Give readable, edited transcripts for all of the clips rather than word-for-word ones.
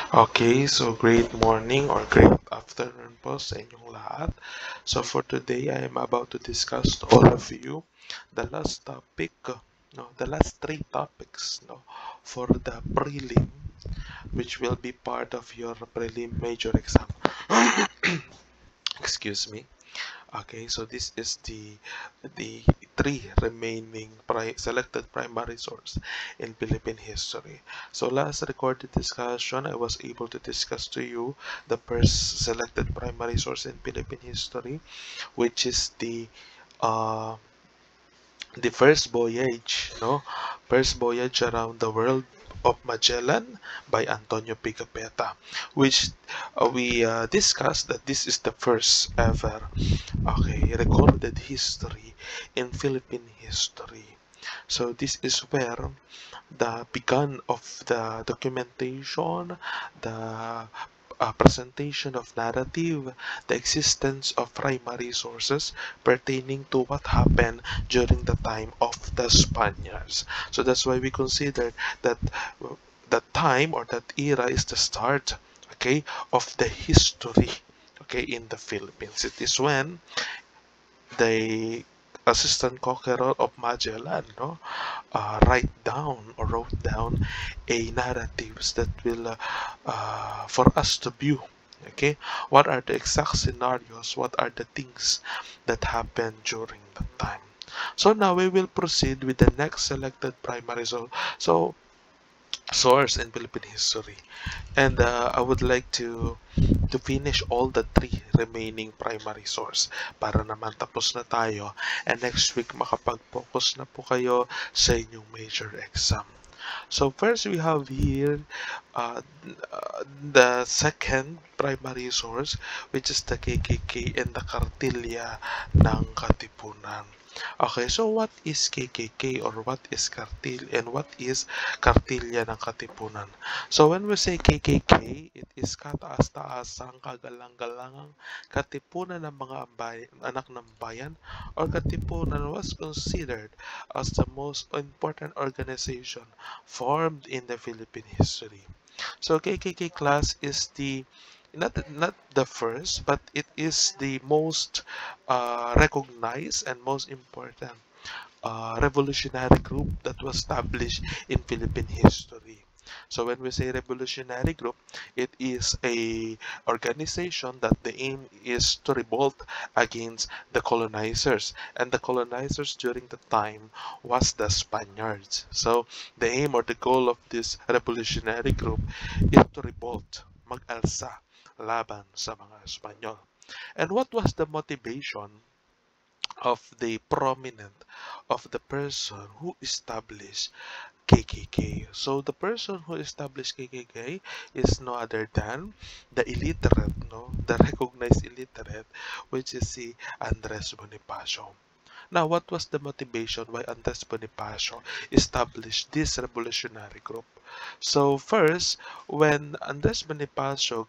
Okay, so great morning or great afternoon po sa inyong lahat. So for today, I am about to discuss to all of you the last topic, the last three topics, for the prelim, which will be part of your prelim major exam. Excuse me. Okay, so this is the three remaining selected primary source in Philippine history. So last recorded discussion, I was able to discuss to you the first selected primary source in Philippine history, which is uh, the first voyage around the world of Magellan by Antonio Pigafetta, which we discussed that this is the first ever recorded history in Philippine history. So this is where the begun of the documentation, the presentation of narrative, the existence of primary sources pertaining to what happened during the time of the Spaniards. So that's why we consider that that time or that era is the start, of the history, in the Philippines. It is when the assistant conqueror of Magellan, wrote down a narratives that will for us to view. Okay, what are the exact scenarios? What are the things that happened during that time? So now we will proceed with the next selected primary source in Philippine history, and I would like to finish all the three remaining primary source para naman tapos na tayo, and next week makapag-focus na po kayo sa inyong major exam. So first we have here uh, the second primary source, which is the KKK and the Kartilya ng Katipunan. Okay, so what is KKK or what is Kartil and what is Kartilya ng Katipunan? So when we say KKK, it is kataas-taasang kagalang-galangang katipunan ng mga anak ng bayan, or katipunan was considered as the most important organization formed in the Philippine history. So KKK class is the not the first, but it is the most recognized and most important revolutionary group that was established in Philippine history. So when we say revolutionary group, it is a organization that the aim is to revolt against the colonizers, and the colonizers during the time was the Spaniards. So the aim or the goal of this revolutionary group is to revolt, mag-alsa, laban sa mga Espanyol. And what was the motivation of the prominent of the person who established KKK? So the person who established KKK is no other than the illiterate, the recognized illiterate, which is si Andres Bonifacio. Now, what was the motivation why Andres Bonifacio established this revolutionary group? So first, when Andres Bonifacio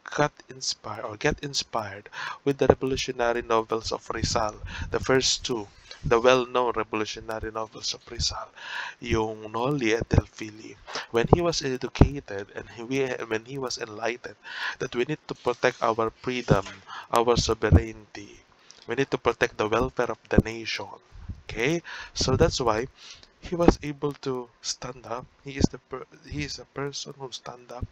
get inspired with the revolutionary novels of Rizal, the first two, the well-known revolutionary novels of Rizal, yung Noli et Elfili, when he was educated and when he was enlightened that we need to protect our freedom, our sovereignty, we need to protect the welfare of the nation. Okay, so that's why he was able to stand up. He is a person who stand up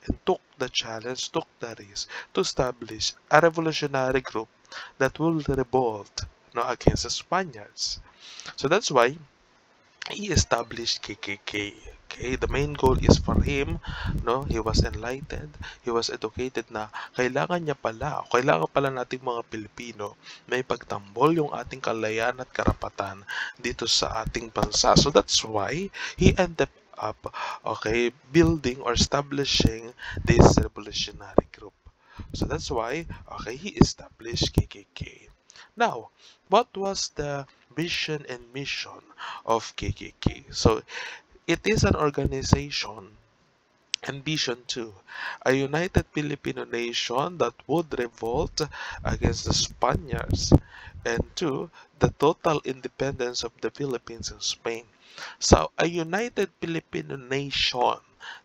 and took the challenge, took the risk to establish a revolutionary group that will revolt, against the Spaniards. So that's why he established KKK. Okay, the main goal is for him, he was enlightened, he was educated na kailangan pala nating mga Pilipino may pagtanggol yung ating kalayaan at karapatan dito sa ating bansa. So that's why he ended up, building or establishing this revolutionary group. So that's why, he established KKK. Now, what was the vision and mission of KKK? So, it is an organization and vision too, a united Filipino nation that would revolt against the Spaniards, and two, the total independence of the Philippines and Spain. So, a united Filipino nation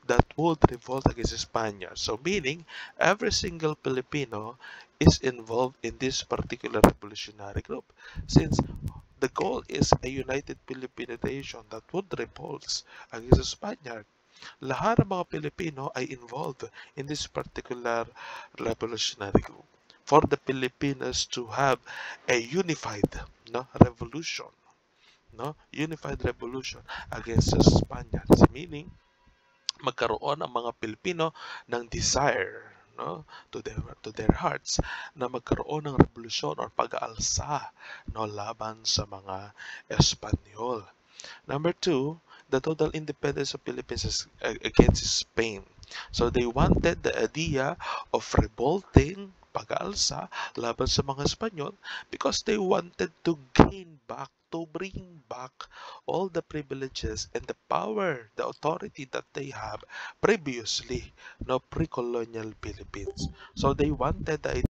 that would revolt against Spaniards. So meaning every single Filipino is involved in this particular revolutionary group, since the goal is a united Filipino nation that would revolt against the Spaniard. Lahat ng mga Pilipino ay involved in this particular revolutionary group for the Filipinos to have a unified, no, revolution, no, unified revolution against the Spaniards, meaning magkaroon ang mga Pilipino ng desire, no, to their hearts, na magkaroon ng revolusyon or pag-aalsa, no, laban sa mga Espanyol. Number two, the total independence of Philippines against Spain. So they wanted the idea of revolting, pag-aalsa, laban sa mga Espanyol, because they wanted to gain back, to bring back all the privileges and the power, the authority that they have previously, no, pre-colonial Philippines. So they wanted the